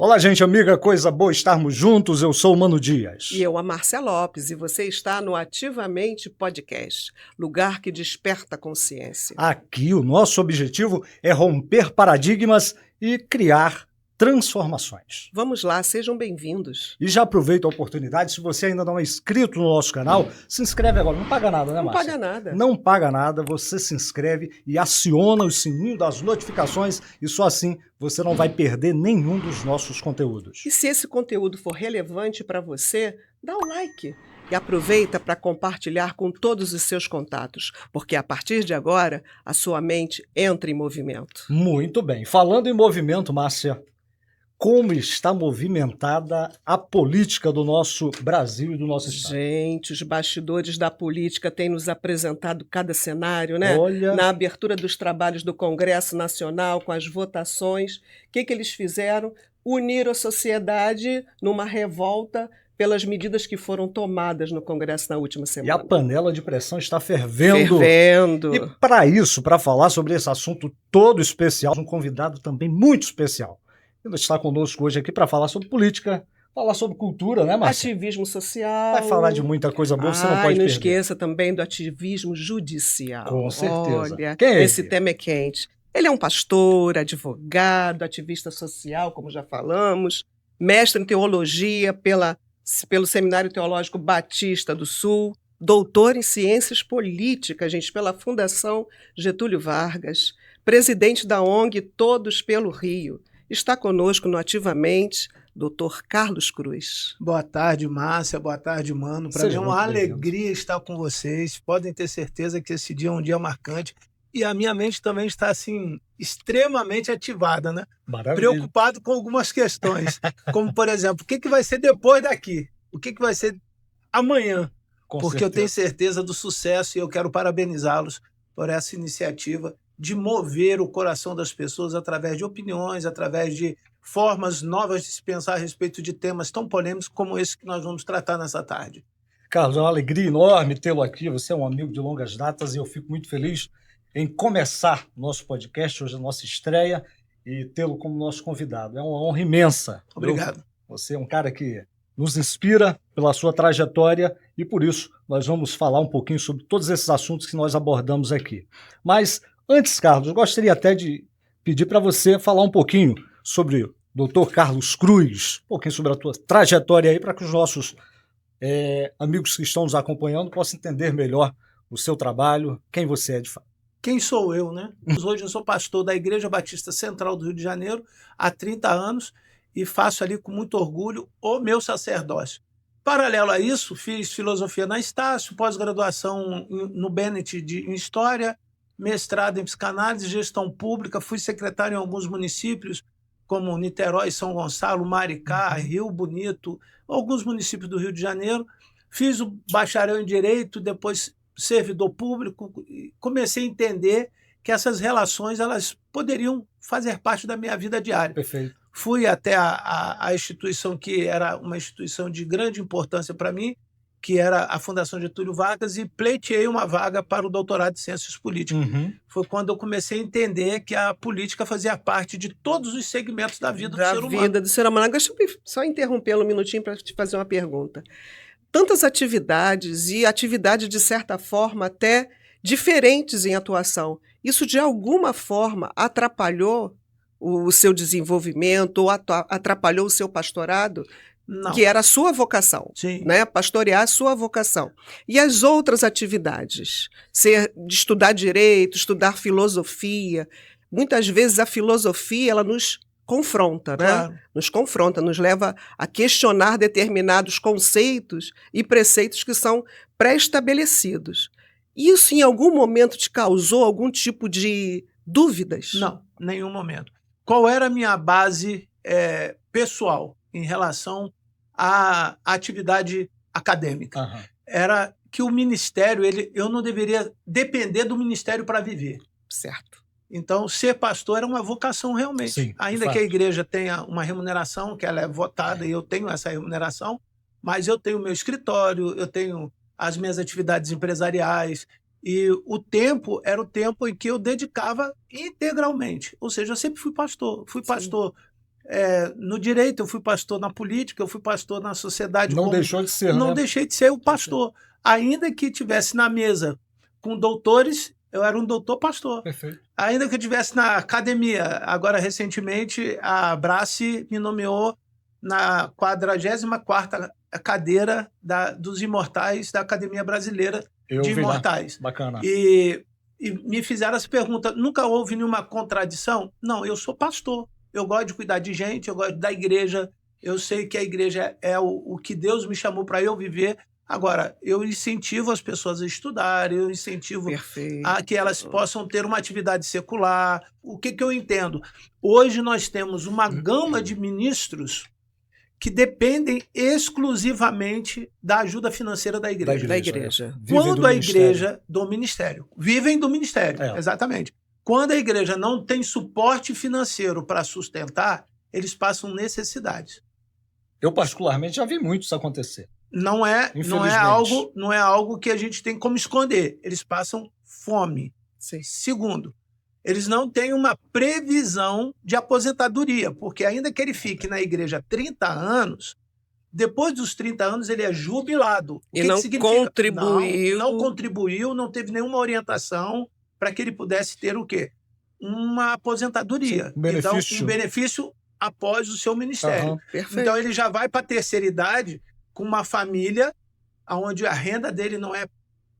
Olá, gente amiga, coisa boa estarmos juntos. Eu sou o Mano Dias. E eu, a Márcia Lopes, e você está no Ativamente Podcast, lugar que desperta a consciência. Aqui o nosso objetivo é romper paradigmas e criar transformações. Vamos lá, sejam bem-vindos. E já aproveita a oportunidade, se você ainda não é inscrito no nosso canal, se inscreve agora. Não paga nada, né, Márcia? Não paga nada. Não paga nada, você se inscreve e aciona o sininho das notificações e só assim você não vai perder nenhum dos nossos conteúdos. E se esse conteúdo for relevante para você, dá o like. E aproveita para compartilhar com todos os seus contatos, porque a partir de agora, a sua mente entra em movimento. Muito bem. Falando em movimento, Márcia, como está movimentada a política do nosso Brasil e do nosso estado? Gente, os bastidores da política têm nos apresentado cada cenário, né? Olha, Na abertura dos trabalhos do Congresso Nacional, com as votações, o que eles fizeram? Uniram a sociedade numa revolta pelas medidas que foram tomadas no Congresso na última e a semana. panela de pressão está fervendo. Fervendo. E para isso, para falar sobre esse assunto todo especial, um convidado também muito especial. Ele está conosco hoje aqui para falar sobre política, falar sobre cultura, né, Márcia? Ativismo social. Vai falar de muita coisa boa, você não pode E não perder. esqueça também do ativismo judicial. Com certeza. Olha, Quem é esse ele? tema é quente. Ele é um pastor, advogado, ativista social, como já falamos, mestre em teologia pelo Seminário Teológico Batista do Sul, doutor em ciências políticas, gente, pela Fundação Getúlio Vargas, presidente da ONG Todos pelo Rio. Está conosco no Ativamente, Dr. Carlos Cruz. Boa tarde, Márcia. Boa tarde, Mano. Para mim é uma alegria estar com vocês. Podem ter certeza que esse dia é um dia marcante. E a minha mente também está, assim, extremamente ativada, né? Maravilha. Preocupado com algumas questões. Como, por exemplo, o que vai ser depois daqui? O que vai ser amanhã? Porque eu tenho certeza do sucesso e eu quero parabenizá-los por essa iniciativa de mover o coração das pessoas através de opiniões, através de formas novas de se pensar a respeito de temas tão polêmicos como esse que nós vamos tratar nessa tarde. Carlos, é uma alegria enorme tê-lo aqui. Você é um amigo de longas datas e eu fico muito feliz em começar o nosso podcast, hoje a nossa estreia, e tê-lo como nosso convidado. É uma honra imensa. Obrigado. Você é um cara que nos inspira pela sua trajetória e por isso nós vamos falar um pouquinho sobre todos esses assuntos que nós abordamos aqui. Mas antes, Carlos, eu gostaria até de pedir para você falar um pouquinho sobre o Dr. Carlos Cruz, um pouquinho sobre a tua trajetória aí, para que os nossos amigos que estão nos acompanhando possam entender melhor o seu trabalho, quem você é de fato. Quem sou eu, né? Hoje eu sou pastor da Igreja Batista Central do Rio de Janeiro há 30 anos e faço ali com muito orgulho o meu sacerdócio. Paralelo a isso, fiz filosofia na Estácio, pós-graduação no Bennett em História, mestrado em psicanálise e gestão pública, fui secretário em alguns municípios, como Niterói, São Gonçalo, Maricá, Rio Bonito, alguns municípios do Rio de Janeiro. Fiz o bacharel em Direito, depois servidor público, e comecei a entender que essas relações elas poderiam fazer parte da minha vida diária. Perfeito. Fui até a instituição que era uma instituição de grande importância para mim, que era a Fundação Getúlio Vargas, e pleiteei uma vaga para o doutorado em Ciências Políticas. Foi quando eu comecei a entender que a política fazia parte de todos os segmentos da vida do ser humano. Da vida do ser humano. Deixa eu só interrompê-lo um minutinho para te fazer uma pergunta. Tantas atividades e atividades, de certa forma, até diferentes em atuação. Isso, de alguma forma, atrapalhou o seu desenvolvimento ou atrapalhou o seu pastorado? Não. Que era a sua vocação, Sim. né? Pastorear a sua vocação. E as outras atividades? De estudar direito, estudar filosofia. Muitas vezes a filosofia ela nos confronta, né? Claro. Nos confronta, nos leva a questionar determinados conceitos e preceitos que são pré-estabelecidos. Isso em algum momento te causou algum tipo de dúvidas? Não, nenhum momento. Qual era a minha base pessoal em relação à atividade acadêmica? Era que o ministério, eu não deveria depender do ministério para viver. Certo. Então, ser pastor era uma vocação realmente. Sim, ainda que a igreja tenha uma remuneração, que ela é votada, e eu tenho essa remuneração, mas eu tenho o meu escritório, eu tenho as minhas atividades empresariais, e o tempo era o tempo em que eu dedicava integralmente. Ou seja, eu sempre fui pastor. Fui pastor no direito, eu fui pastor na política, eu fui pastor na sociedade. Não deixou de ser, Não né? deixei de ser o pastor. Ainda que tivesse na mesa com doutores, eu era um doutor pastor. Perfeito. Ainda que eu estivesse na academia, agora recentemente a Abrace me nomeou na 44ª cadeira dos imortais da Academia Brasileira Eu de vi lá. Imortais. Bacana. E me fizeram essa pergunta, nunca houve nenhuma contradição? Não, eu sou pastor, eu gosto de cuidar de gente, eu gosto da igreja, eu sei que a igreja é o que Deus me chamou para eu viver. Agora, eu incentivo as pessoas a estudarem, eu incentivo Perfeito. a que elas possam ter uma atividade secular. O que eu entendo? Hoje nós temos uma gama de ministros que dependem exclusivamente da ajuda financeira da igreja. Da igreja. Vivem Quando do a ministério. igreja do ministério, vivem do ministério, exatamente. Quando a igreja não tem suporte financeiro para sustentar, eles passam necessidades. Eu, particularmente, já vi muito isso acontecer. Não é Infelizmente. algo que a gente tem como esconder. Eles passam fome. Sim. Segundo, eles não têm uma previsão de aposentadoria, porque ainda que ele fique na igreja 30 anos, depois dos 30 anos ele é jubilado. O E que não que significa? contribuiu. Não contribuiu, não teve nenhuma orientação para que ele pudesse ter o quê? Uma aposentadoria. Sim, um benefício. Então, um benefício após o seu ministério. Aham. Perfeito. Então ele já vai para a terceira idade com uma família onde a renda dele não é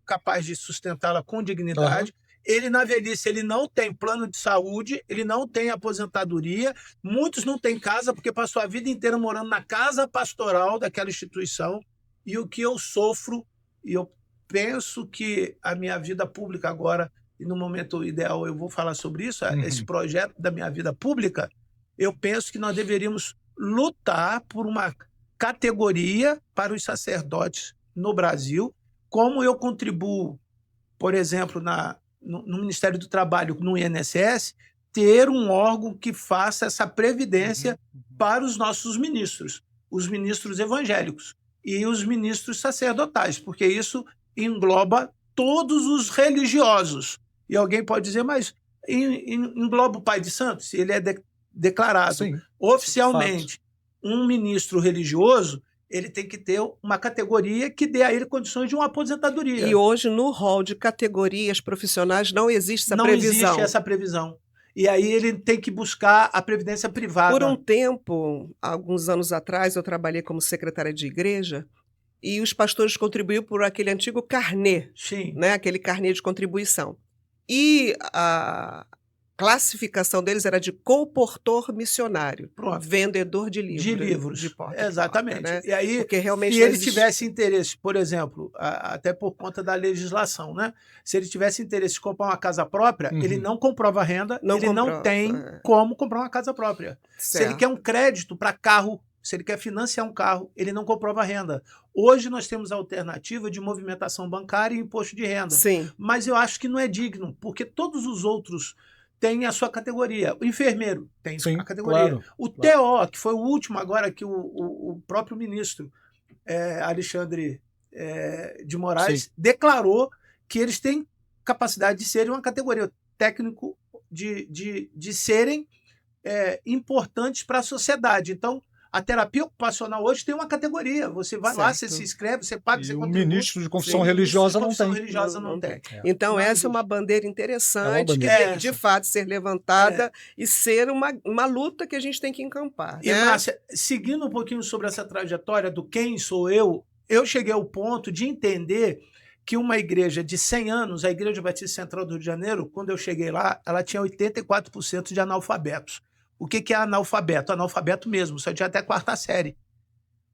capaz de sustentá-la com dignidade. Ele, na velhice, ele não tem plano de saúde, ele não tem aposentadoria. Muitos não têm casa porque passou a vida inteira morando na casa pastoral daquela instituição. E o que eu sofro, e eu penso que a minha vida pública agora, e no momento ideal eu vou falar sobre isso, esse projeto da minha vida pública, eu penso que nós deveríamos lutar por uma categoria para os sacerdotes no Brasil, como eu contribuo, por exemplo, no Ministério do Trabalho, no INSS, ter um órgão que faça essa previdência para os nossos ministros, os ministros evangélicos e os ministros sacerdotais, porque isso engloba todos os religiosos. E alguém pode dizer, mas engloba o pai de santo, se ele é declarado Sim, oficialmente um ministro religioso, ele tem que ter uma categoria que dê a ele condições de uma aposentadoria. E hoje, no rol de categorias profissionais, não existe essa Não previsão. existe essa previsão. E aí ele tem que buscar a previdência privada. Por um tempo, alguns anos atrás, eu trabalhei como secretária de igreja e os pastores contribuíam por aquele antigo carnê, Sim. né? Aquele carnê de contribuição. E a classificação deles era de comportor missionário, Pronto. vendedor de livros. De livros. De porta Exatamente. Porta, né? E aí, porque realmente se não ele existe... tivesse interesse, por exemplo, até por conta da legislação, né? Se ele tivesse interesse de comprar uma casa própria, ele não comprova renda, ele não tem como comprar uma casa própria. Se ele quer um crédito para carro, se ele quer financiar um carro, ele não comprova renda. Hoje nós temos a alternativa de movimentação bancária e imposto de renda. Sim. Mas eu acho que não é digno, porque todos os outros têm a sua categoria. O enfermeiro tem a categoria. Claro, o TO, que foi o último agora que o próprio ministro Alexandre de Moraes declarou que eles têm capacidade de serem uma categoria técnico de serem importantes para a sociedade. Então, a terapia ocupacional hoje tem uma categoria. Você vai lá, você se inscreve, você paga, você contribui. O ministro de confissão religiosa não tem. Religiosa não tem. Então, essa é uma bandeira interessante que tem que, de fato, ser levantada e ser uma luta que a gente tem que encampar. E, Márcia, seguindo um pouquinho sobre essa trajetória do quem sou eu cheguei ao ponto de entender que uma igreja de 100 anos, a Igreja Batista Central do Rio de Janeiro, quando eu cheguei lá, ela tinha 84% de analfabetos. O que é analfabeto? Analfabeto mesmo, só tinha até a 4ª série.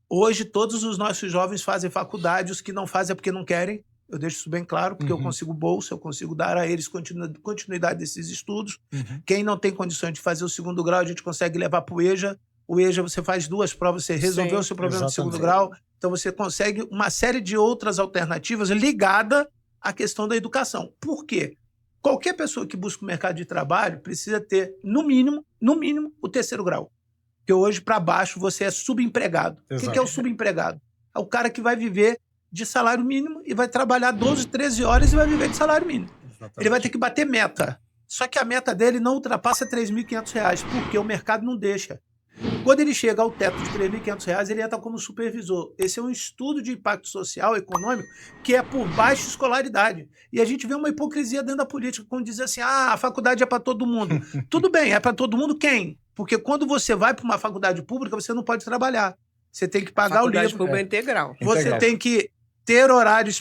Hoje, todos os nossos jovens fazem faculdade, os que não fazem é porque não querem. Eu deixo isso bem claro, porque eu consigo bolsa, eu consigo dar a eles continuidade desses estudos. Quem não tem condições de fazer o 2º grau, a gente consegue levar para o EJA. O EJA, você faz 2 provas, você resolveu o seu problema do 2º grau. Então, você consegue uma série de outras alternativas ligadas à questão da educação. Por quê? Qualquer pessoa que busca o mercado de trabalho precisa ter, no mínimo, o 3º grau. Porque hoje, para baixo, você é subempregado. O que é o subempregado? É o cara que vai viver de salário mínimo e vai trabalhar 12, 13 horas e vai viver de salário mínimo. Exatamente. Ele vai ter que bater meta. Só que a meta dele não ultrapassa R$ 3.500, porque o mercado não deixa. Quando ele chega ao teto de R$ 3.500, ele entra como supervisor. Esse é um estudo de impacto social e econômico que é por baixa escolaridade. E a gente vê uma hipocrisia dentro da política, quando diz assim, a faculdade é para todo mundo. Tudo bem, é para todo mundo quem? Porque quando você vai para uma faculdade pública, você não pode trabalhar. Você tem que pagar o livro. Pública integral. Você tem que ter horário,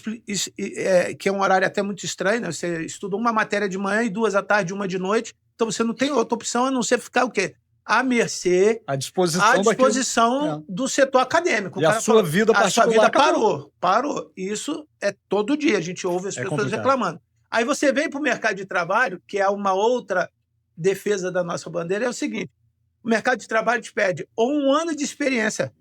que é um horário até muito estranho, né? Você estuda uma matéria de manhã e 2 à tarde, 1 de noite. Então você não tem outra opção a não ser ficar o quê? À mercê, à disposição do setor acadêmico. E a sua vida particular a sua vida parou. Isso é todo dia, a gente ouve as pessoas reclamando. Aí você vem para o mercado de trabalho, que é uma outra defesa da nossa bandeira, é o seguinte, o mercado de trabalho te pede ou 1 ano de experiência.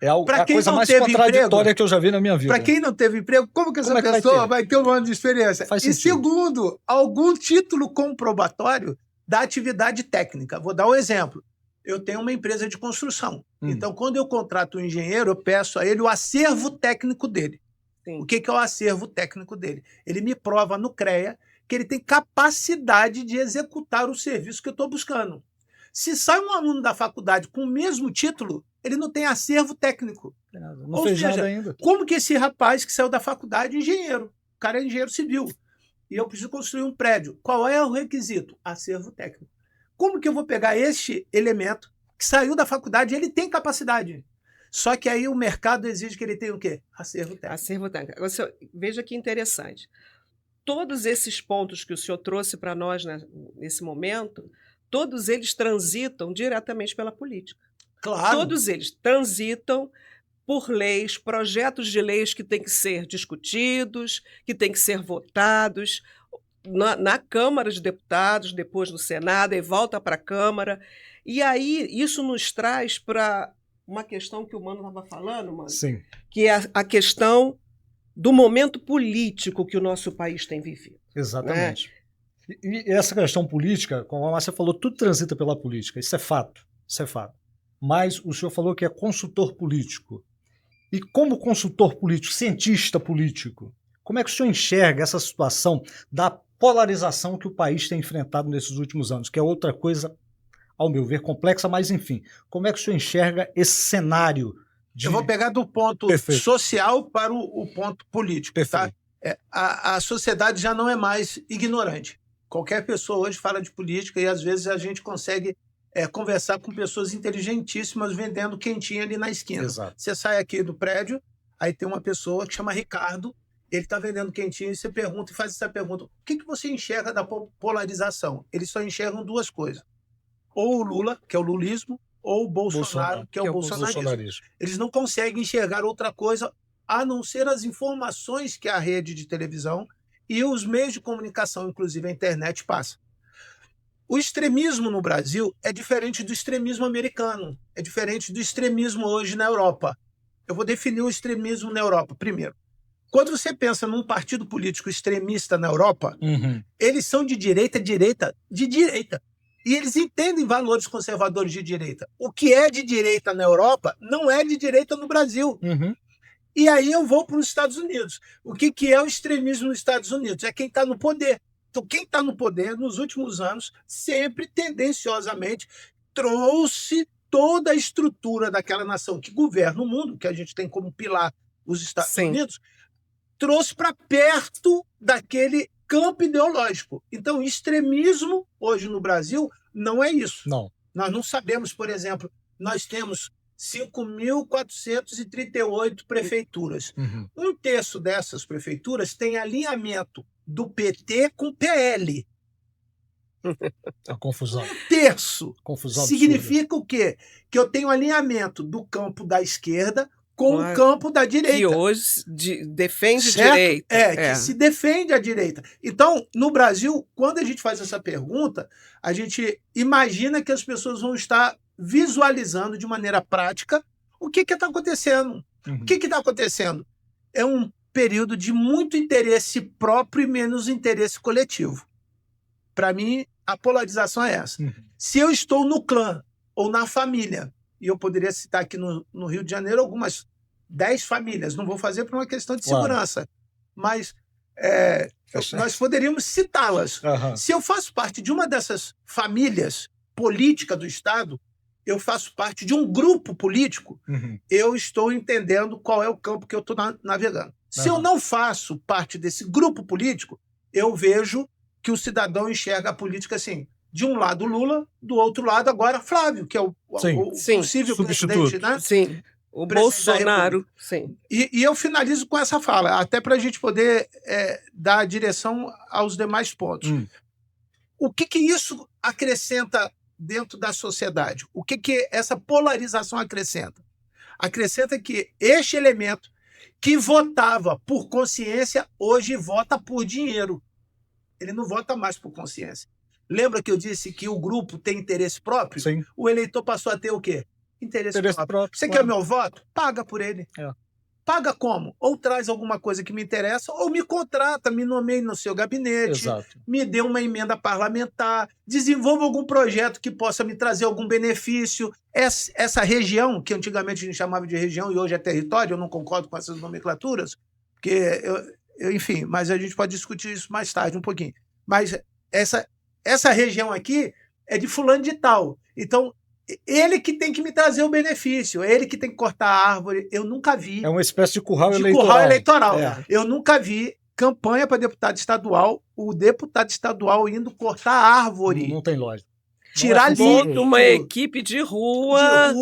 É a coisa mais contraditória que eu já vi na minha vida. Para quem não teve emprego, como que essa pessoa vai ter 1 ano de experiência? E segundo, algum título comprobatório da atividade técnica. Vou dar um exemplo. Eu tenho uma empresa de construção. Então, quando eu contrato um engenheiro, eu peço a ele o acervo técnico dele. Sim. O que é o acervo técnico dele? Ele me prova no CREA que ele tem capacidade de executar o serviço que eu estou buscando. Se sai um aluno da faculdade com o mesmo título, ele não tem acervo técnico. Não fez nada ainda. Como que esse rapaz que saiu da faculdade é engenheiro? O cara é engenheiro civil. E eu preciso construir um prédio. Qual é o requisito? Acervo técnico. Como que eu vou pegar este elemento que saiu da faculdade e ele tem capacidade? Só que aí o mercado exige que ele tenha o quê? Acervo técnico. Acervo técnico. Veja que interessante. Todos esses pontos que o senhor trouxe para nós nesse momento, todos eles transitam diretamente pela política. Claro. Todos eles transitam por leis, projetos de leis que têm que ser discutidos, que têm que ser votados na Câmara de Deputados, depois no Senado, e volta para a Câmara. E aí isso nos traz para uma questão que o Mano estava falando, Mano, Sim. Que é a questão do momento político que o nosso país tem vivido. Exatamente. Né? E essa questão política, como a Márcia falou, tudo transita pela política. Isso é fato. Mas o senhor falou que é consultor político. E como consultor político, cientista político, como é que o senhor enxerga essa situação da polarização que o país tem enfrentado nesses últimos anos, que é outra coisa, ao meu ver, complexa, mas enfim, como é que o senhor enxerga esse cenário? Eu vou pegar do ponto social para o ponto político. Tá? A sociedade já não é mais ignorante. Qualquer pessoa hoje fala de política e às vezes a gente consegue conversar com pessoas inteligentíssimas vendendo quentinha ali na esquina. Exato. Você sai aqui do prédio, aí tem uma pessoa que chama Ricardo, ele está vendendo quentinha e você pergunta e faz essa pergunta. O que você enxerga da polarização? Eles só enxergam 2 coisas. Ou o Lula, que é o lulismo, ou o Bolsonaro, que é o bolsonarismo. Eles não conseguem enxergar outra coisa a não ser as informações que a rede de televisão e os meios de comunicação, inclusive a internet, passam. O extremismo no Brasil é diferente do extremismo americano, é diferente do extremismo hoje na Europa. Eu vou definir o extremismo na Europa primeiro. Quando você pensa num partido político extremista na Europa, eles são de direita. E eles entendem valores conservadores de direita. O que é de direita na Europa não é de direita no Brasil. E aí eu vou para os Estados Unidos. O que é o extremismo nos Estados Unidos? É quem está no poder. Então, quem está no poder, nos últimos anos, sempre, tendenciosamente, trouxe toda a estrutura daquela nação que governa o mundo, que a gente tem como pilar os Estados Unidos, trouxe para perto daquele campo ideológico. Então, extremismo, hoje no Brasil, não é isso. Não. Nós não sabemos, por exemplo, nós temos 5.438 prefeituras. 1/3 dessas prefeituras tem alinhamento do PT com o PL. A confusão. 1/3. Confusão significa o quê? Que eu tenho alinhamento do campo da esquerda com o campo da direita. Que hoje defende a direita. Que se defende a direita. Então, no Brasil, quando a gente faz essa pergunta, a gente imagina que as pessoas vão estar visualizando de maneira prática o que está acontecendo. O que está acontecendo? É um período de muito interesse próprio e menos interesse coletivo. Para mim, a polarização é essa. Se eu estou no clã ou na família, e eu poderia citar aqui no Rio de Janeiro algumas 10 famílias, não vou fazer por uma questão de segurança, mas nós poderíamos citá-las. Se eu faço parte de uma dessas famílias políticas do Estado, eu faço parte de um grupo político, Uhum. eu estou entendendo qual é o campo que eu estou navegando. Se eu não faço parte desse grupo político, eu vejo que o cidadão enxerga a política assim, de um lado Lula, do outro lado agora Flávio, que é o Sim. possível Substituto. presidente, né? Sim. O Presidente da Bolsonaro, sim. E eu finalizo com essa fala, até para a gente poder dar direção aos demais pontos. O que isso acrescenta dentro da sociedade? O que essa polarização acrescenta? Acrescenta que este elemento que votava por consciência, hoje vota por dinheiro. Ele não vota mais por consciência. Lembra que eu disse que o grupo tem interesse próprio? Sim. O eleitor passou a ter o quê? Interesse próprio. Você claro. quer meu voto? Paga por ele. É. Paga como? Ou traz alguma coisa que me interessa, ou me contrata, me nomeie no seu gabinete, Exato. me dê uma emenda parlamentar, desenvolva algum projeto que possa me trazer algum benefício. Essa região, que antigamente a gente chamava de região e hoje é território, eu não concordo com essas nomenclaturas, porque enfim, mas a gente pode discutir isso mais tarde um pouquinho. Mas essa região aqui é de fulano de tal. Então, ele que tem que me trazer o benefício, é ele que tem que cortar a árvore. Eu nunca vi. É uma espécie de curral eleitoral. Curral eleitoral. É. Eu nunca vi campanha para deputado estadual, o deputado estadual indo cortar a árvore. Não tem lógica. Tirar Não é lixo. Uma equipe de rua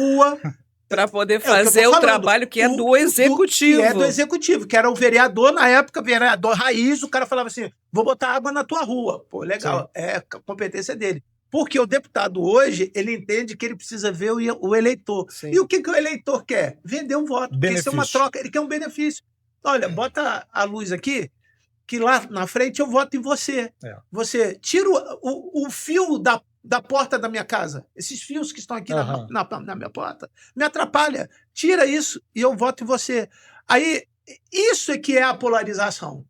para poder que eu tô fazer o falando. trabalho que é do executivo. Que é do executivo, que era o vereador, na época, vereador raiz, o cara falava assim, vou botar água na tua rua. Pô, legal, é a competência dele. Porque o deputado hoje, ele entende que ele precisa ver o eleitor. Sim. E o que o eleitor quer? Vender um voto. Porque isso é uma Benefício. troca, ele quer um benefício. Olha, bota a luz aqui, que lá na frente eu voto em você. É. Você tira o fio da porta da minha casa. Esses fios que estão aqui na minha porta. Me atrapalha. Tira isso e eu voto em você. Aí, isso é que é a polarização.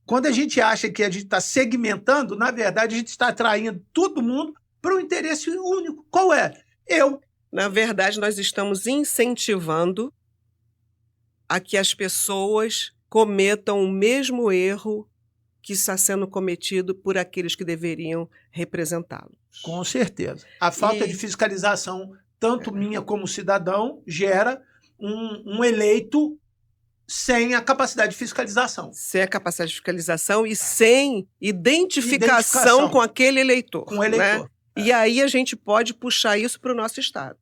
Quando a gente acha que a gente está segmentando, na verdade, a gente está atraindo todo mundo para um interesse único. Qual é? Eu. Na verdade, nós estamos incentivando a que as pessoas cometam o mesmo erro que está sendo cometido por aqueles que deveriam representá-los. Com certeza. A falta de fiscalização, tanto minha como cidadão, gera um eleito sem a capacidade de fiscalização. Sem a capacidade de fiscalização e sem identificação com aquele eleitor. Com o eleitor. Né? E aí a gente pode puxar isso para o nosso estado.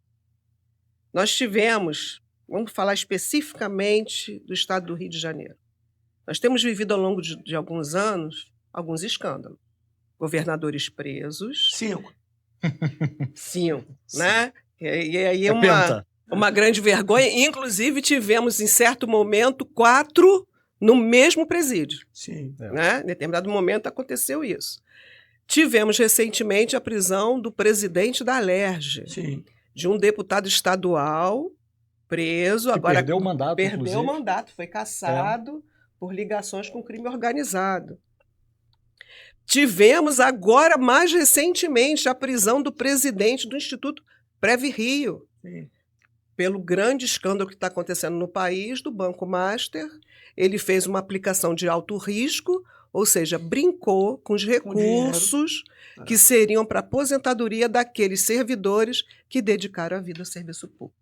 Nós tivemos, vamos falar especificamente do estado do Rio de Janeiro. Nós temos vivido ao longo de alguns anos alguns escândalos. Governadores presos. 5. 5, né? E aí é penta. uma grande vergonha. Inclusive, tivemos, em certo momento, 4 no mesmo presídio. Sim. Né? Em determinado momento aconteceu isso. Tivemos recentemente a prisão do presidente da Alerj, Sim. de um deputado estadual preso. Que agora perdeu o mandato, Perdeu inclusive. o mandato, foi cassado por ligações com crime organizado. Tivemos agora, mais recentemente, a prisão do presidente do Instituto Preve Rio, Sim. pelo grande escândalo que está acontecendo no país, do Banco Master. Ele fez uma aplicação de alto risco, ou seja, brincou com os recursos que seriam para a aposentadoria daqueles servidores que dedicaram a vida ao serviço público.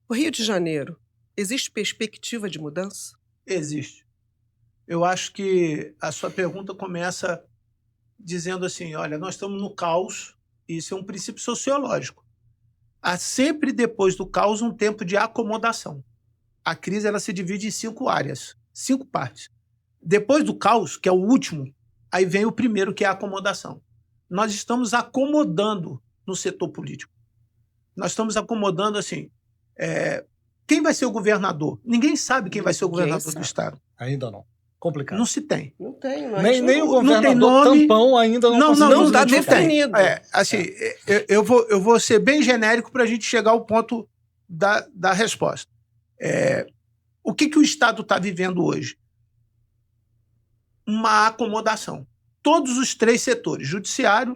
O Rio de Janeiro, existe perspectiva de mudança? Existe. Eu acho que a sua pergunta começa dizendo assim, olha, nós estamos no caos, isso é um princípio sociológico. Há sempre, depois do caos, um tempo de acomodação. A crise ela se divide em 5 áreas, 5 partes. Depois do caos, que é o último, aí vem o primeiro, que é a acomodação. Nós estamos acomodando no setor político. Nós estamos acomodando assim, quem vai ser o governador? Ninguém sabe quem vai ser o governador do estado. Ainda não. Complicado. Não se tem. Não tem. Nem o não tem governador nome. tampão ainda não não está tem. definido. Eu vou ser bem genérico para a gente chegar ao ponto da resposta. O que o Estado está vivendo hoje? Uma acomodação. Todos os 3 setores, judiciário,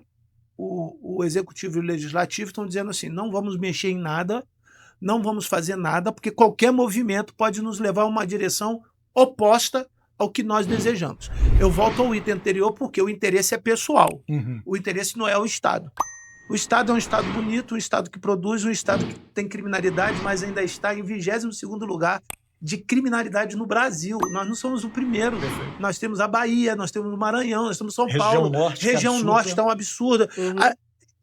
o executivo e o legislativo, estão dizendo assim, não vamos mexer em nada, não vamos fazer nada, porque qualquer movimento pode nos levar a uma direção oposta ao que nós desejamos. Eu volto ao item anterior porque o interesse é pessoal. Uhum. O interesse não é o Estado. O Estado é um Estado bonito, um Estado que produz, um Estado que tem criminalidade, mas ainda está em 22º lugar de criminalidade no Brasil. Nós não somos o primeiro. Nós temos a Bahia, nós temos o Maranhão, nós temos São Paulo. Região Norte está um absurda.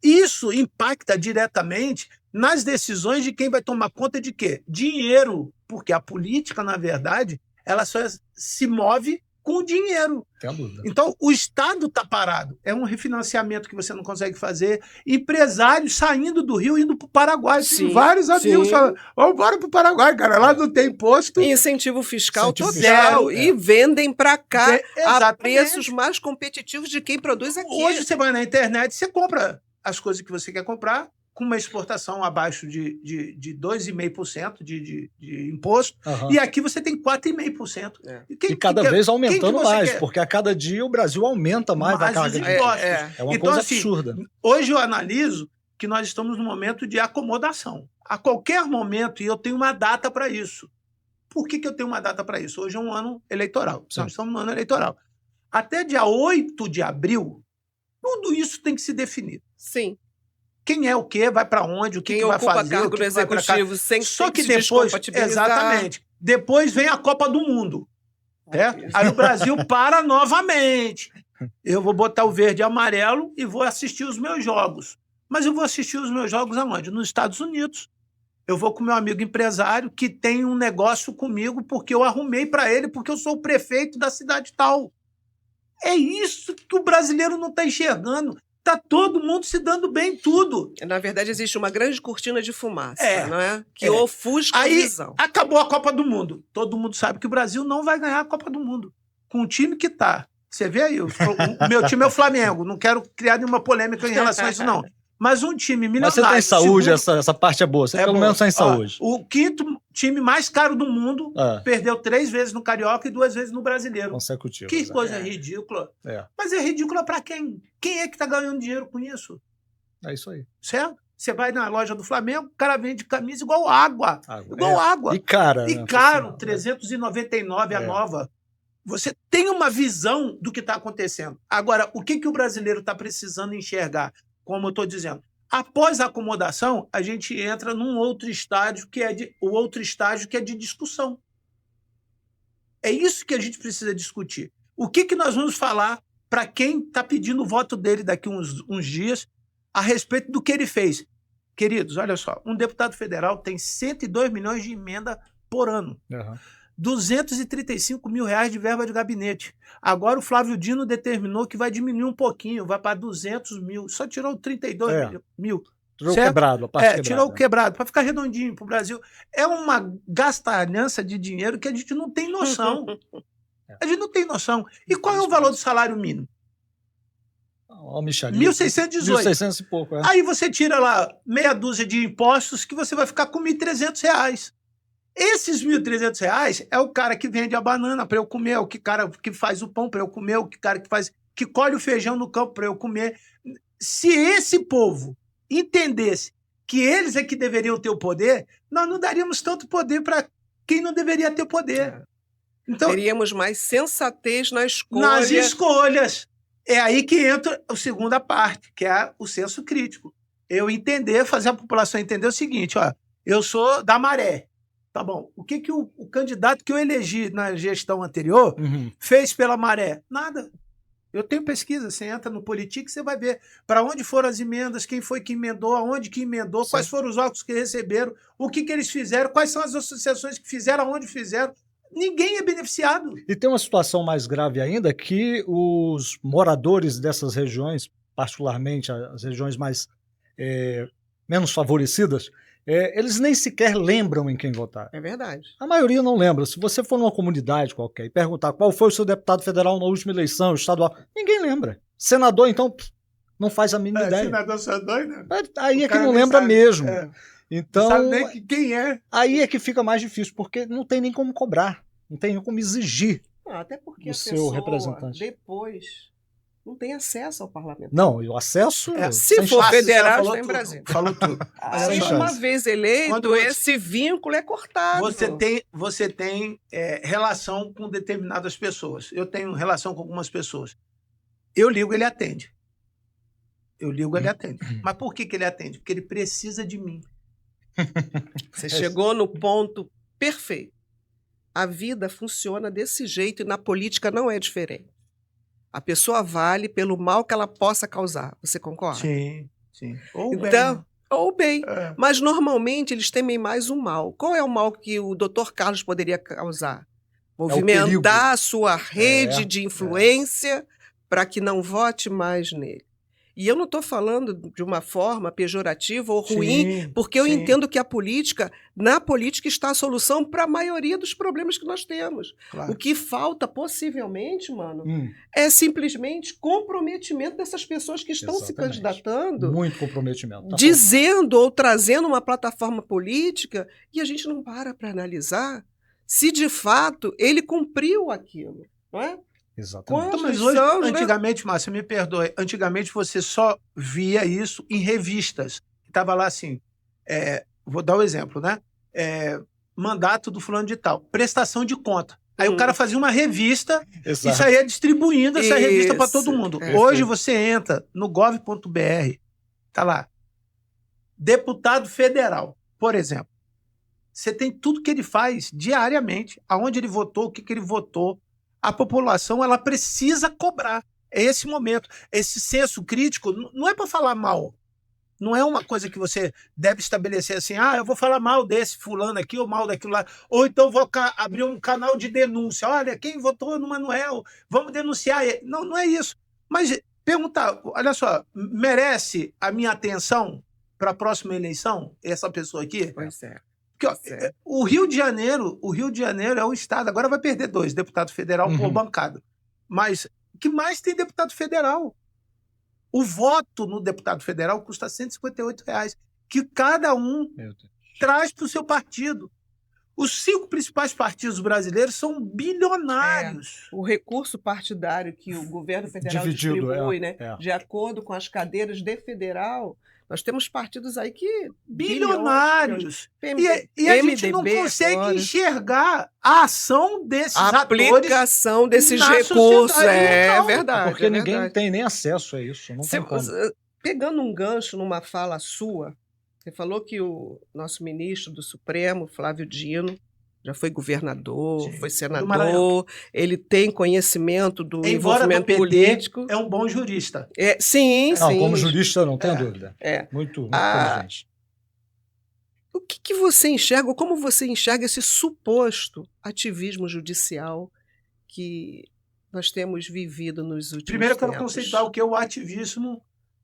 Isso impacta diretamente nas decisões de quem vai tomar conta de quê? Dinheiro. Porque a política, na verdade, ela só se move com o dinheiro. Então, o Estado está parado. É um refinanciamento que você não consegue fazer. Empresários saindo do Rio, indo para o Paraguai. Tem vários amigos falando, vamos embora para o Paraguai, cara. Lá não tem imposto. Incentivo fiscal total. E vendem para cá a preços mais competitivos de quem produz aqui. Hoje você vai na internet, você compra as coisas que você quer comprar, com uma exportação abaixo de 2,5% de imposto, e aqui você tem 4,5%. E cada vez aumentando mais, porque a cada dia o Brasil aumenta mais a carga de impostos. É uma coisa absurda. Hoje eu analiso que nós estamos num momento de acomodação. A qualquer momento, e eu tenho uma data para isso. Por que eu tenho uma data para isso? Hoje é um ano eleitoral. Nós estamos no ano eleitoral. Até dia 8 de abril, tudo isso tem que se definir. Sim. Quem é o quê, vai para onde, o que vai fazer, cargo do executivo sem só que depois, exatamente, depois vem a Copa do Mundo, certo? Aí o Brasil para novamente. Eu vou botar o verde e amarelo e vou assistir os meus jogos. Mas eu vou assistir os meus jogos aonde? Nos Estados Unidos. Eu vou com meu amigo empresário que tem um negócio comigo porque eu arrumei para ele, porque eu sou o prefeito da cidade tal. É isso que o brasileiro não está enxergando. Está todo mundo se dando bem em tudo. Na verdade, existe uma grande cortina de fumaça, não é? Que ofusca a visão. Acabou a Copa do Mundo. Todo mundo sabe que o Brasil não vai ganhar a Copa do Mundo. Com o time que está. Você vê aí, o meu time é o Flamengo. Não quero criar nenhuma polêmica em relação a isso, não. Mas um time milionário... Mas você tem saúde, essa parte é boa. Você pelo menos tem saúde. O quinto time mais caro do mundo perdeu 3 vezes no Carioca e 2 vezes no Brasileiro. Consecutivo. Que coisa ridícula. Mas é ridícula para quem? Quem é que está ganhando dinheiro com isso? É isso aí. Certo? Você vai na loja do Flamengo, o cara vende camisa igual água. Igual água. E cara. E caro, 399 a nova. Você tem uma visão do que está acontecendo. Agora, o que o brasileiro está precisando enxergar? Como eu estou dizendo, após a acomodação, a gente entra num outro estágio que é de discussão. É isso que a gente precisa discutir. O que nós vamos falar para quem está pedindo o voto dele daqui uns dias a respeito do que ele fez? Queridos, olha só, um deputado federal tem 102 milhões de emenda por ano. 235 mil reais de verba de gabinete. Agora o Flávio Dino determinou que vai diminuir um pouquinho, vai para 200 mil. Só tirou 32 mil. Tirou o quebrado, a parte quebrada. Tirou o quebrado, para ficar redondinho para o Brasil. É uma gastalhança de dinheiro que a gente não tem noção. A gente não tem noção. E qual é o valor do salário mínimo? 1.618. 1.600 e pouco, Aí você tira lá meia dúzia de impostos que você vai ficar com R$1.300. Esses R$1.300 é o cara que vende a banana para eu comer, o cara que faz o pão para eu comer, o cara que colhe o feijão no campo para eu comer. Se esse povo entendesse que eles é que deveriam ter o poder, nós não daríamos tanto poder para quem não deveria ter poder. Então, teríamos mais sensatez na escolha. Nas escolhas. É aí que entra a segunda parte, que é o senso crítico. Eu entender, fazer a população entender o seguinte, eu sou da maré. Tá bom, o que o candidato que eu elegi na gestão anterior fez pela maré? Nada. Eu tenho pesquisa, você entra no Politics, você vai ver para onde foram as emendas, quem foi que emendou, aonde que emendou, quais foram os órgãos que receberam, o que eles fizeram, quais são as associações que fizeram, aonde fizeram. Ninguém é beneficiado. E tem uma situação mais grave ainda, que os moradores dessas regiões, particularmente as regiões mais menos favorecidas, eles nem sequer lembram em quem votar. É verdade. A maioria não lembra. Se você for numa comunidade qualquer e perguntar qual foi o seu deputado federal na última eleição, estadual, ninguém lembra. Senador, então, não faz a mínima ideia. Senador só doido, né? Aí é que não lembra mesmo. Então, não sabe nem quem é. Aí é que fica mais difícil, porque não tem nem como cobrar, não tem nem como exigir até porque o seu representante. Depois não tem acesso ao parlamento. Não, o acesso... se for federal, está em Brasília. Falou tudo. Aí, uma vez eleito, esse vínculo é cortado. Você tem relação com determinadas pessoas. Eu tenho relação com algumas pessoas. Eu ligo, ele atende. Eu ligo, ele atende. Mas por que ele atende? Porque ele precisa de mim. Você chegou no ponto perfeito. A vida funciona desse jeito e na política não é diferente. A pessoa vale pelo mal que ela possa causar. Você concorda? Sim. Ou bem, Então, né? ou bem. É. Mas normalmente eles temem mais o mal. Qual é o mal que o Dr. Carlos poderia causar? Movimentar a sua rede de influência para que não vote mais nele. E eu não estou falando de uma forma pejorativa ou ruim, porque eu entendo que na política está a solução para a maioria dos problemas que nós temos. Claro. O que falta, possivelmente, mano, é simplesmente comprometimento dessas pessoas que estão se candidatando. Muito comprometimento. Tá dizendo ou trazendo uma plataforma política, e a gente não para analisar se de fato ele cumpriu aquilo, não é? Exatamente. Então, mas hoje, antigamente, Márcia, me perdoe, antigamente você só via isso em revistas. Estava lá assim, vou dar um exemplo, né? Mandato do fulano de tal, prestação de conta. Aí o cara fazia uma revista e saía distribuindo essa revista para todo mundo. Hoje você entra no gov.br, tá lá, deputado federal, por exemplo. Você tem tudo que ele faz diariamente, aonde ele votou, o que ele votou. A população, ela precisa cobrar. É esse momento. Esse senso crítico não é para falar mal. Não é uma coisa que você deve estabelecer assim, eu vou falar mal desse fulano aqui ou mal daquilo lá. Ou então vou abrir um canal de denúncia. Olha, quem votou no Manuel, vamos denunciar ele. Não, não é isso. Mas perguntar, olha só, merece a minha atenção para a próxima eleição, essa pessoa aqui? Pois é. Porque, o Rio de Janeiro é um estado, agora vai perder 2 deputados federal por bancada. Mas o que mais tem deputado federal? O voto no deputado federal custa R$158, que cada um traz para o seu partido. Os 5 principais partidos brasileiros são bilionários. O recurso partidário que o governo federal distribui, né, de acordo com as cadeiras de federal, nós temos partidos aí que... Bilionários. E a gente não consegue enxergar a ação desses atores. A aplicação desses recursos. É verdade. Porque ninguém tem nem acesso a isso. Não tem como. Pegando um gancho numa fala sua, você falou que o nosso ministro do Supremo, Flávio Dino, já foi governador, foi senador, ele tem conhecimento do envolvimento político. É um bom jurista. Sim. Como jurista, não tem dúvida. Muito inteligente. O que você enxerga, como você enxerga esse suposto ativismo judicial que nós temos vivido nos últimos Primeiro, eu quero tempos? conceituar o que é o ativismo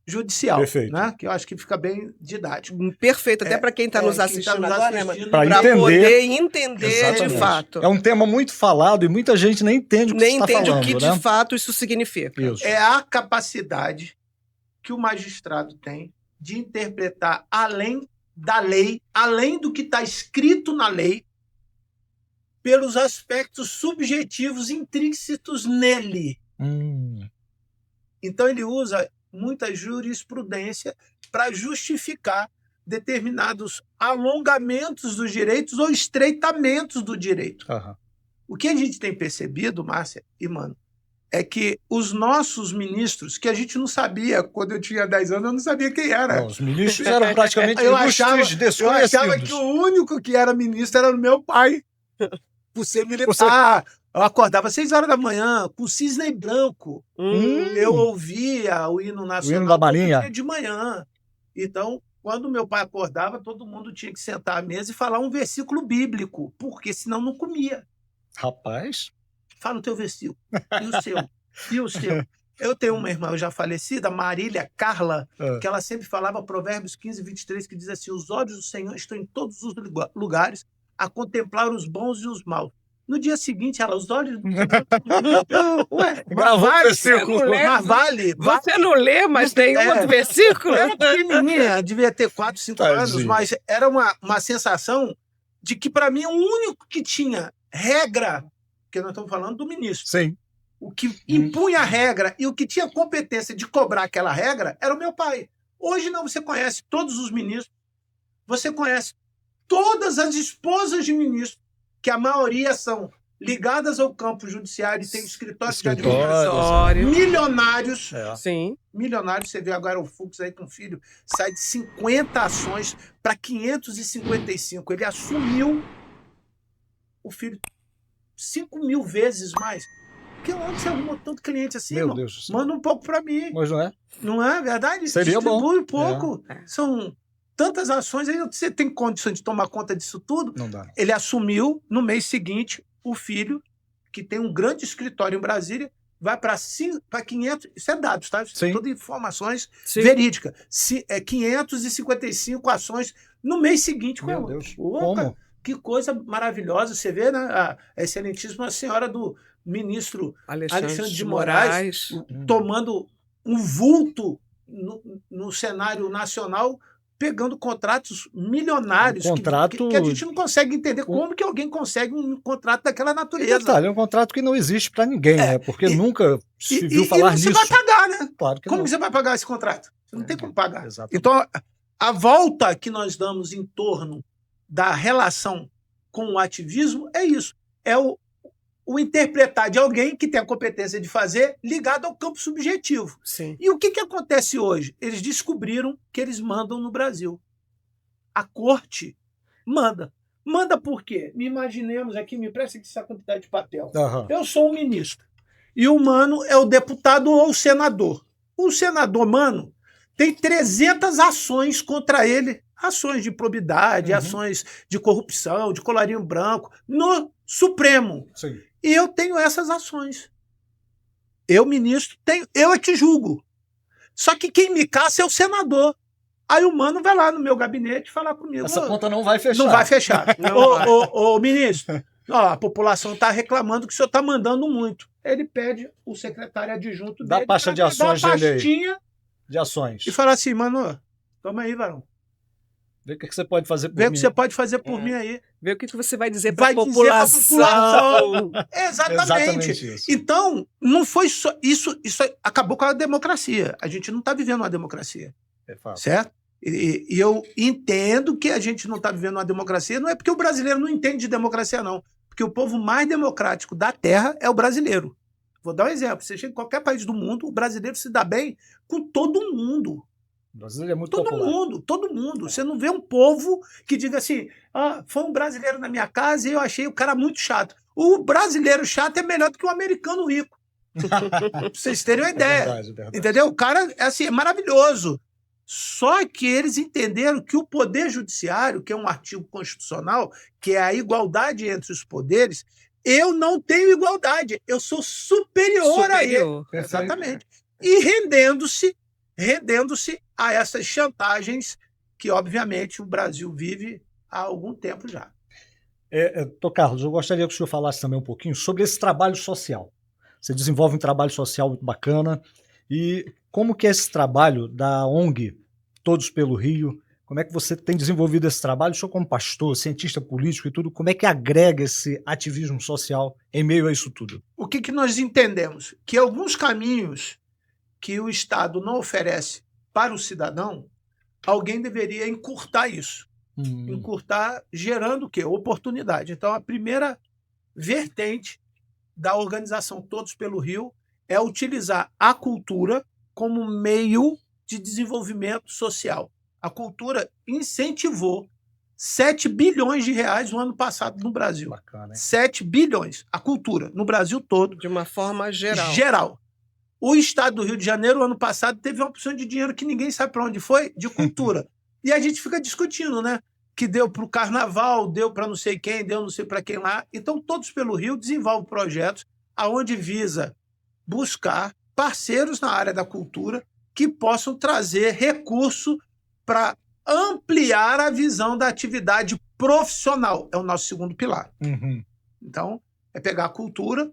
judicial, perfeito, né? Que eu acho que fica bem didático. Perfeito, até para quem está nos assistindo agora, né? Para poder entender de fato. É um tema muito falado e muita gente nem entende o que você está falando. Nem entende o que de fato isso significa. Isso. É a capacidade que o magistrado tem de interpretar além da lei, além do que está escrito na lei, pelos aspectos subjetivos intrínsetos nele. Então ele usa muita jurisprudência para justificar determinados alongamentos dos direitos ou estreitamentos do direito. O que a gente tem percebido, Márcia e Mano, é que os nossos ministros, que a gente não sabia, quando eu tinha 10 anos, eu não sabia quem era. Os ministros eram praticamente eu achava que o único que era ministro era o meu pai, por ser militar. Eu acordava às 6 horas da manhã, com o cisne branco. Eu ouvia o hino nacional da Marinha de manhã. Então, quando meu pai acordava, todo mundo tinha que sentar à mesa e falar um versículo bíblico, porque senão não comia. Rapaz. Fala o teu versículo. E o seu? E o seu? Eu tenho uma irmã já falecida, Marília Carla, que ela sempre falava Provérbios 15, 23, que diz assim: os olhos do Senhor estão em todos os lugares a contemplar os bons e os maus. No dia seguinte, ela, os olhos... Ué, mas vale. Você não lê, mas tem outro versículo? Era pequenininha, devia ter 4, 5 anos, mas era uma sensação de que, para mim, o único que tinha regra, porque nós estamos falando do ministro. Sim. O que impunha a regra e o que tinha competência de cobrar aquela regra era o meu pai. Hoje não, você conhece todos os ministros, você conhece todas as esposas de ministros, que a maioria são ligadas ao campo judiciário, tem escritórios de Escritórios, advocacia milionários. É. Sim. Milionários, você vê agora o Fux aí com o filho, sai de 50 ações para 555. Ele assumiu o filho 5.000 vezes mais. Porque onde você arruma tanto cliente assim, Meu irmão? Deus do céu. Manda um pouco para mim. Mas não é? Não é verdade? Seria Distribui bom. um pouco. É. São tantas ações, aí você tem condição de tomar conta disso tudo. Não dá. Ele assumiu, no mês seguinte, o filho, que tem um grande escritório em Brasília, vai para 500, isso é dados, tá? Isso Sim. é tudo informações Sim. verídicas. 555 ações no mês seguinte. Meu Opa, Deus. Como? que coisa maravilhosa. Você vê, né? A excelentíssima senhora do ministro Alexandre de Moraes tomando um vulto no cenário nacional, pegando contratos milionários que a gente não consegue entender como que alguém consegue um contrato daquela E natureza. detalhe, é um contrato que não existe para ninguém, né? Porque nunca se viu falar você nisso. vai pagar, né? Claro que Como não. que você vai pagar esse contrato? Você não tem como pagar. Exatamente. Então, a volta que nós damos em torno da relação com o ativismo é isso. É o interpretar de alguém que tem a competência de fazer ligado ao campo subjetivo. Sim. E o que acontece hoje? Eles descobriram que eles mandam no Brasil. A corte manda. Manda por quê? Me imaginemos aqui, me presta aqui essa quantidade de papel. Aham. Eu sou um ministro. E o Mano é o deputado ou o senador. O senador Mano tem 300 ações contra ele. Ações de improbidade, ações de corrupção, de colarinho branco, no Supremo. Sim. E eu tenho essas ações. Eu, ministro, eu é que julgo. Só que quem me caça é o senador. Aí o Mano vai lá no meu gabinete falar comigo. Essa conta não vai fechar. Não vai fechar. Não vai. Ô, ministro, ó, a população está reclamando que o senhor está mandando muito. Ele pede o secretário adjunto Dá dele a pasta de pra pegar ações a dele aí. pastinha De ações. e falar assim, Mano, toma aí, varão. Vê o que você pode fazer por Vê o mim. que você pode fazer por mim aí. Vê o que você vai dizer para Vai a dizer pra população. Exatamente. isso. Então, não foi só isso acabou com a democracia. A gente não está vivendo uma democracia, É fato. certo? E eu entendo que a gente não está vivendo uma democracia, não é porque o brasileiro não entende de democracia, não. Porque o povo mais democrático da Terra é o brasileiro. Vou dar um exemplo. Você chega em qualquer país do mundo, o brasileiro se dá bem com todo mundo. O brasileiro é muito Todo popular. mundo, todo mundo. Você não vê um povo que diga assim, foi um brasileiro na minha casa e eu achei o cara muito chato. O brasileiro chato é melhor do que o americano rico. Pra vocês terem uma ideia. Verdade, verdade. Entendeu? O cara é maravilhoso. Só que eles entenderam que o poder judiciário, que é um artigo constitucional, que é a igualdade entre os poderes, eu não tenho igualdade. Eu sou superior a ele. Superior. Exatamente. E rendendo-se a essas chantagens que, obviamente, o Brasil vive há algum tempo já. Doutor Carlos, eu gostaria que o senhor falasse também um pouquinho sobre esse trabalho social. Você desenvolve um trabalho social muito bacana. E como que é esse trabalho da ONG Todos pelo Rio? Como é que você tem desenvolvido esse trabalho? O senhor como pastor, cientista político e tudo, como é que agrega esse ativismo social em meio a isso tudo? O que nós entendemos? Que alguns caminhos que o Estado não oferece para o cidadão, alguém deveria encurtar isso. Encurtar gerando o quê? Oportunidade. Então, a primeira vertente da organização Todos pelo Rio é utilizar a cultura como meio de desenvolvimento social. A cultura incentivou 7 bilhões de reais no ano passado no Brasil. Bacana, hein? 7 bilhões. A cultura, no Brasil todo. De uma forma geral. Geral. O estado do Rio de Janeiro, ano passado, teve uma opção de dinheiro que ninguém sabe para onde foi, de cultura. E a gente fica discutindo, né? Que deu para o carnaval, deu para não sei quem, deu não sei para quem lá. Então, Todos pelo Rio desenvolve projetos aonde visa buscar parceiros na área da cultura que possam trazer recurso para ampliar a visão da atividade profissional. É o nosso segundo pilar. Então, é pegar a cultura,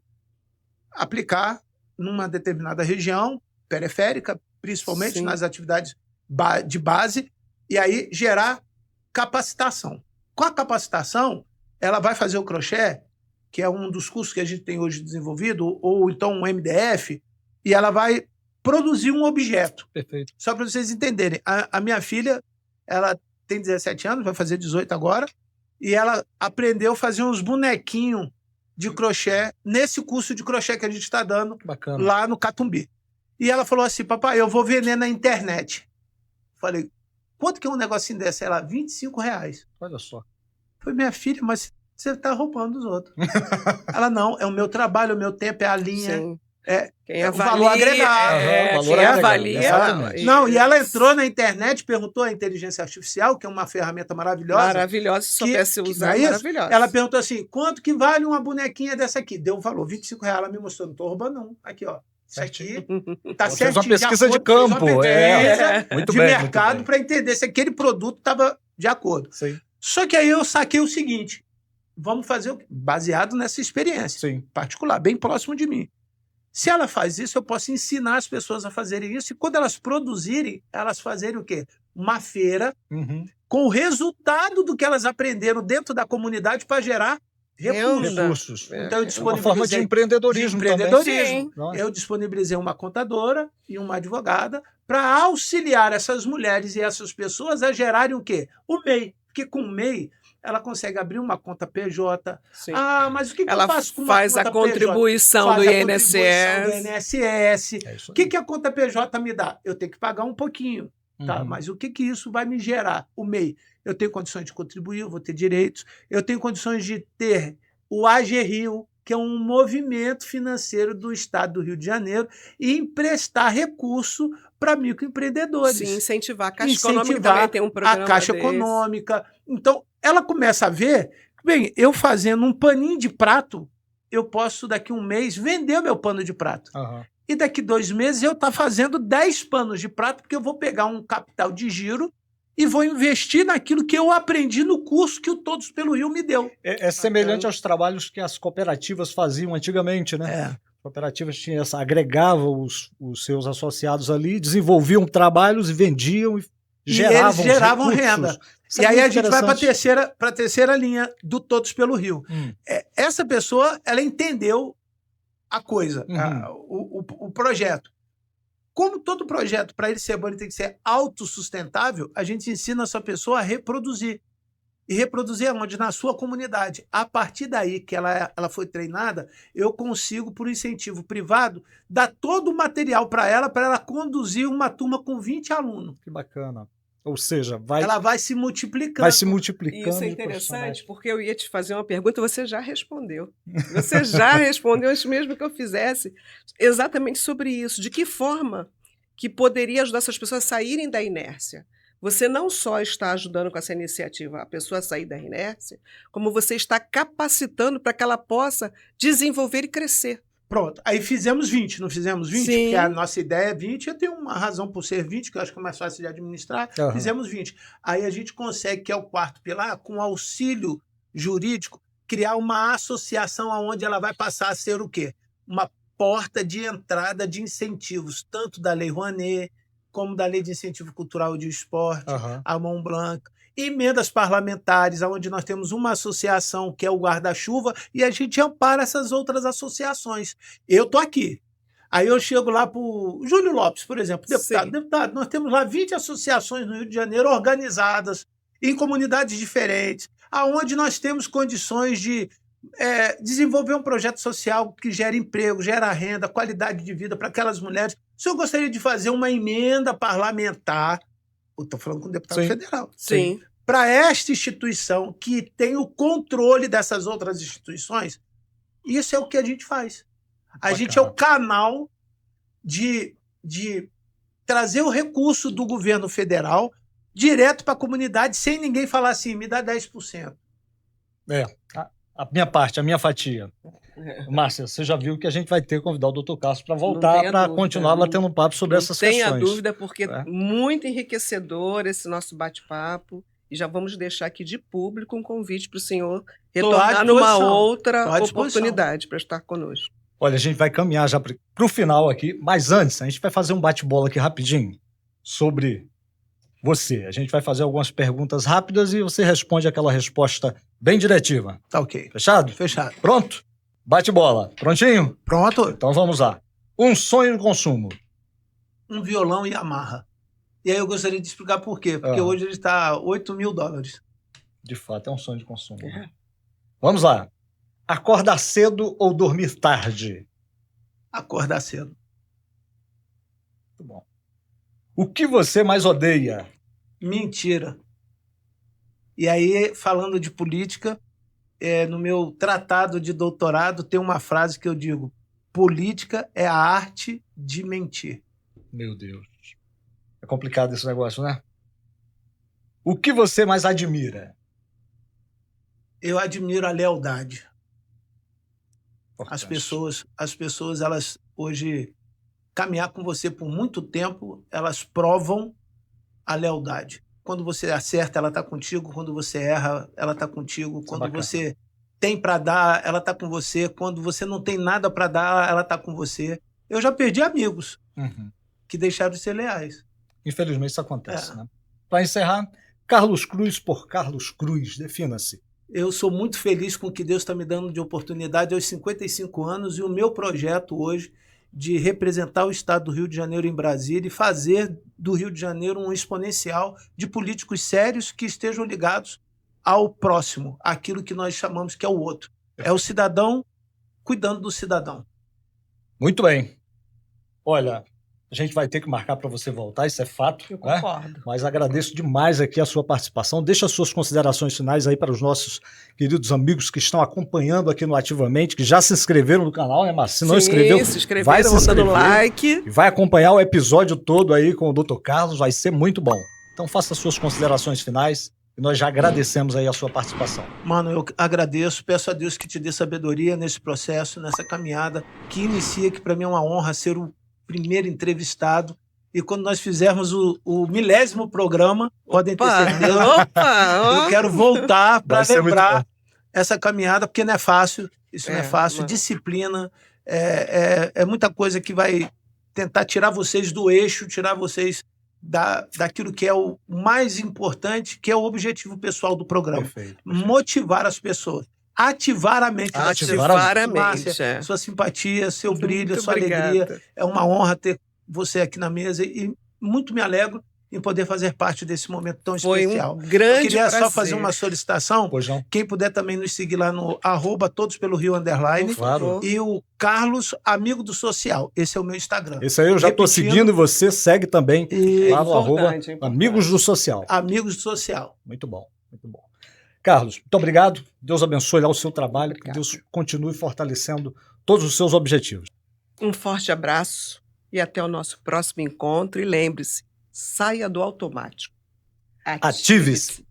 aplicar numa determinada região periférica, principalmente Sim. nas atividades de base, e aí gerar capacitação. Com a capacitação, ela vai fazer o crochê, que é um dos cursos que a gente tem hoje desenvolvido, ou então um MDF, e ela vai produzir um objeto. Perfeito. Só para vocês entenderem, a minha filha, ela tem 17 anos, vai fazer 18 agora, e ela aprendeu a fazer uns bonequinhos de crochê, nesse curso de crochê que a gente está dando Bacana. lá no Catumbi. E ela falou assim, papai, eu vou vender na internet. Falei, quanto que é um negocinho desse? Ela, R$25. Olha só. Falei, minha filha, mas você está roubando os outros. Ela, não, é o meu trabalho, é o meu tempo, é a linha. Sim. É, Quem o avalia, valor agregado. Aham, valor quem agregado, avalia. exatamente. Não, e ela entrou na internet, perguntou a inteligência artificial, que é uma ferramenta maravilhosa. Maravilhosa, se soubesse não usar, é isso? maravilhosa. Ela perguntou assim, quanto que vale uma bonequinha dessa aqui? Deu um valor, R$25. Ela me mostrou, não estou roubando não. Aqui, ó. Isso aqui tá Fez certinho. uma pesquisa de acordo, fez uma campo, pesquisa Muito de bem, mercado muito bem. para entender se aquele produto estava de acordo. Sim, Só que aí eu saquei o seguinte, vamos fazer o quê? Baseado nessa experiência sim. particular, bem próximo de mim. Se ela faz isso, eu posso ensinar as pessoas a fazerem isso e quando elas produzirem, elas fazerem o quê? Uma feira Uhum. com o resultado do que elas aprenderam dentro da comunidade para gerar recursos. Recursos. Então, eu É uma forma de disponibilizei empreendedorismo, Sim. também. eu disponibilizei uma contadora e uma advogada para auxiliar essas mulheres e essas pessoas a gerarem o quê? O MEI. Porque com o MEI, ela consegue abrir uma conta PJ. Sim. Ah, mas o que Ela eu faço com uma faz conta a contribuição PJ? do Faz a contribuição do INSS. INSS. É isso O aí. que a conta PJ me dá? Eu tenho que pagar um pouquinho. Tá? Uhum. Mas o que isso vai me gerar? O MEI. Eu tenho condições de contribuir, eu vou ter direitos. Eu tenho condições de ter o AGRIO, que é um movimento financeiro do Estado do Rio de Janeiro, e emprestar recurso para microempreendedores. Sim, incentivar. A Caixa Econômica Incentivar também tem um programa a Caixa desse. Econômica. Então, ela começa a ver, bem, eu fazendo um paninho de prato, eu posso, daqui um mês, vender o meu pano de prato. Aham. E daqui 2 meses eu estar fazendo 10 panos de prato, porque eu vou pegar um capital de giro e vou investir naquilo que eu aprendi no curso que o Todos pelo Rio me deu. É semelhante aos trabalhos que as cooperativas faziam antigamente, né? É. As cooperativas tinham agregavam os seus associados ali, desenvolviam trabalhos e vendiam e geravam, eles geravam recursos. renda. Isso E é aí muito a gente vai para interessante. a terceira linha do Todos pelo Rio. Hum. Essa pessoa, ela entendeu a coisa, Uhum. o projeto. Como todo projeto, para ele ser bom, ele tem que ser autossustentável, a gente ensina essa pessoa a reproduzir. E reproduzir onde? Na sua comunidade. A partir daí que ela foi treinada, eu consigo, por incentivo privado, dar todo o material para ela conduzir uma turma com 20 alunos. Que bacana. Ou seja, Ela vai se multiplicando. vai se multiplicando. Isso é de interessante, profissionais. porque eu ia te fazer uma pergunta, você já respondeu. Você já respondeu antes mesmo que eu fizesse exatamente sobre isso. De que forma que poderia ajudar essas pessoas a saírem da inércia? Você não só está ajudando com essa iniciativa a pessoa a sair da inércia, como você está capacitando para que ela possa desenvolver e crescer. Pronto. Aí fizemos 20, não fizemos 20? Sim. Porque a nossa ideia é 20. Eu tenho uma razão por ser 20, que eu acho que é mais fácil de administrar. Aham. Fizemos 20. Aí a gente consegue, que é o quarto pilar, com auxílio jurídico, criar uma associação onde ela vai passar a ser o quê? Uma porta de entrada de incentivos, tanto da Lei Rouanet, como da Lei de Incentivo Cultural e de Esporte, Aham. a Mão Branca. Emendas parlamentares, onde nós temos uma associação que é o guarda-chuva e a gente ampara essas outras associações. Eu estou aqui. Aí eu chego lá para o Júlio Lopes, por exemplo, deputado. Sim. Deputado, nós temos lá 20 associações no Rio de Janeiro organizadas em comunidades diferentes, aonde nós temos condições de desenvolver um projeto social que gera emprego, gera renda, qualidade de vida para aquelas mulheres. Se eu gostaria de fazer uma emenda parlamentar, eu estou falando com o deputado Sim. federal, Sim. para esta instituição que tem o controle dessas outras instituições, isso é o que a gente faz. A gente é o canal de trazer o recurso do governo federal direto para a comunidade, sem ninguém falar assim, me dá 10%. A minha parte, a minha fatia. Márcia, você já viu que a gente vai ter que convidar o Dr. Castro para voltar, tenha para dúvida. continuar batendo um papo sobre essas Não tenha questões. dúvida, porque É. muito enriquecedor esse nosso bate-papo. E já vamos deixar aqui de público um convite para o senhor à retornar numa disposição. outra Tô à disposição. oportunidade para estar conosco. Olha, a gente vai caminhar já para o final aqui, mas antes, a gente vai fazer um bate-bola aqui rapidinho sobre você. A gente vai fazer algumas perguntas rápidas e você responde aquela resposta bem diretiva. Tá ok. Fechado? Fechado. Pronto? Bate-bola. Prontinho? Pronto. Então vamos lá. Um sonho de consumo. Um violão Yamaha. E aí eu gostaria de explicar por quê. Porque hoje ele está $8.000. De fato, é um sonho de consumo. Vamos lá. Acordar cedo ou dormir tarde? Acordar cedo. Muito bom. O que você mais odeia? Mentira. E aí, falando de política, no meu tratado de doutorado tem uma frase que eu digo: política é a arte de mentir. Meu Deus. É complicado esse negócio, né? O que você mais admira? Eu admiro a lealdade. As Importante. pessoas, elas hoje, caminhar com você por muito tempo, elas provam a lealdade. Quando você acerta, ela está contigo. Quando você erra, ela está contigo. Isso é Quando bacana. você tem para dar, ela está com você. Quando você não tem nada para dar, ela está com você. Eu já perdi amigos Uhum. que deixaram de ser leais. Infelizmente isso acontece, É. né? Para encerrar, Carlos Cruz por Carlos Cruz. Defina-se. Eu sou muito feliz com o que Deus está me dando de oportunidade aos 55 anos e o meu projeto hoje de representar o estado do Rio de Janeiro em Brasília e fazer do Rio de Janeiro um exponencial de políticos sérios que estejam ligados ao próximo, aquilo que nós chamamos que é o outro. É o cidadão cuidando do cidadão. Muito bem. Olha, a gente vai ter que marcar para você voltar, isso é fato. Eu né? concordo. Mas agradeço demais aqui a sua participação. Deixa as suas considerações finais aí para os nossos queridos amigos que estão acompanhando aqui no Ativamente, que já se inscreveram no canal, né, Márcio? Se não inscreveu, se inscreveram, vai se vão dando inscrever. like. E vai acompanhar o episódio todo aí com o Dr. Carlos, vai ser muito bom. Então faça as suas considerações finais e nós já agradecemos aí a sua participação. Mano, eu agradeço, peço a Deus que te dê sabedoria nesse processo, nessa caminhada, que inicia, que para mim é uma honra ser o primeiro entrevistado. E quando nós fizermos o 1000º programa, podem ter certeza, eu quero voltar para Vai ser muito lembrar bom. essa caminhada, porque não é fácil, isso não é fácil, não. disciplina, é muita coisa que vai tentar tirar vocês do eixo, tirar vocês daquilo que é o mais importante, que é o objetivo pessoal do programa. Perfeito. Motivar as pessoas, ativar a mente das Ativar pessoas. a mente, Márcia, sua simpatia, seu brilho, Muito sua obrigada. alegria. É uma honra ter você aqui na mesa e muito me alegro em poder fazer parte desse momento tão Foi especial. um grande Eu queria prazer. só fazer uma solicitação. Pois não? Quem puder também nos seguir lá no @todospelo_Rio _ Claro. e o Carlos Amigo do Social. Esse é o meu Instagram. Esse aí eu já estou Repetindo. seguindo e você segue também E lá no importante, é importante. @Amigos do Social. Amigos do Social. Muito bom, muito bom. Carlos, muito obrigado. Deus abençoe lá o seu trabalho. Que Obrigada. Deus continue fortalecendo todos os seus objetivos. Um forte abraço e até o nosso próximo encontro. E lembre-se, saia do automático. Ative-se.